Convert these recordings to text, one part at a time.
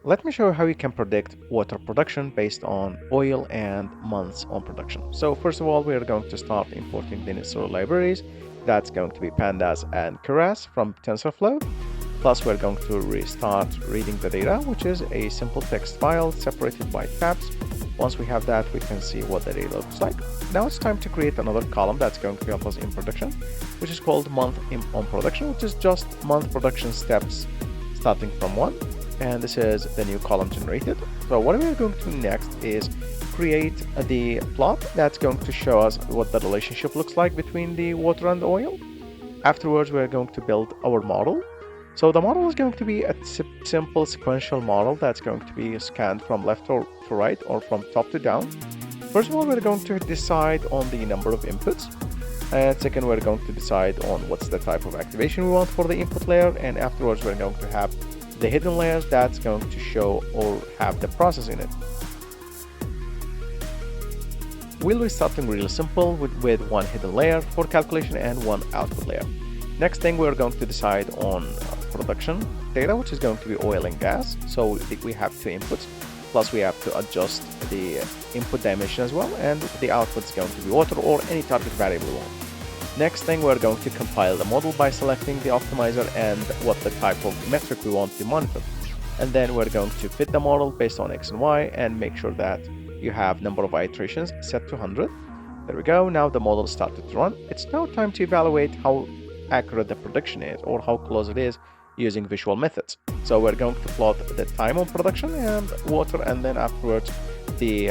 Let me show you how you can predict water production based on oil and months on production. So first of all, we are going to start importing the necessary libraries. That's going to be pandas and keras from TensorFlow. Plus, we're going to restart reading the data, which is a simple text file separated by tabs. Once we have that, we can see what the data looks like. Now it's time to create another column that's going to help us in production, which is called month on production, which is just month production steps starting from 1. And this is the new column generated. So what we're going to do next is create the plot that's going to show us what the relationship looks like between the water and the oil. Afterwards, we're going to build our model. So the model is going to be a simple sequential model that's going to be scanned from left to right or from top to down. First of all, we're going to decide on the number of inputs. And second, we're going to decide on what's the type of activation we want for the input layer. And afterwards, we're going to have the hidden layers that's going to show or have the process in it. We'll be starting really simple with one hidden layer for calculation and one output layer. Next thing, we're going to decide on production data, which is going to be oil and gas. So we have 2 inputs, plus we have to adjust the input dimension as well, and the output is going to be water or any target variable we want. Next thing, we're going to compile the model by selecting the optimizer and what the type of metric we want to monitor. And then we're going to fit the model based on X and Y and make sure that you have number of iterations set to 100. There we go. Now the model started to run. It's now time to evaluate how accurate the prediction is or how close it is using visual methods. So we're going to plot the time on production and water, and then afterwards the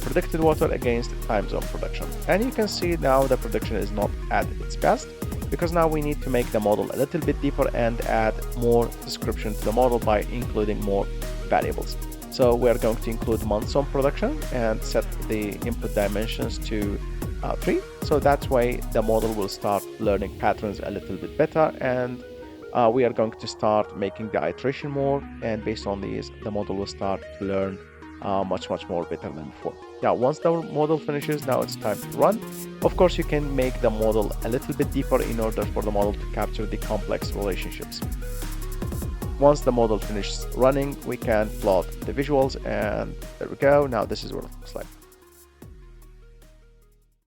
predicted water against time zone production. And you can see now the prediction is not at its best because now we need to make the model a little bit deeper and add more description to the model by including more variables. So we're going to include months on production and set the input dimensions to 3. So that's why the model will start learning patterns a little bit better, and we are going to start making the iteration more, and based on these, the model will start to learn much more better than before. Now, once the model finishes, now it's time to run. Of course, you can make the model a little bit deeper in order for the model to capture the complex relationships. Once the model finishes running, we can plot the visuals, and there we go. Now this is what it looks like.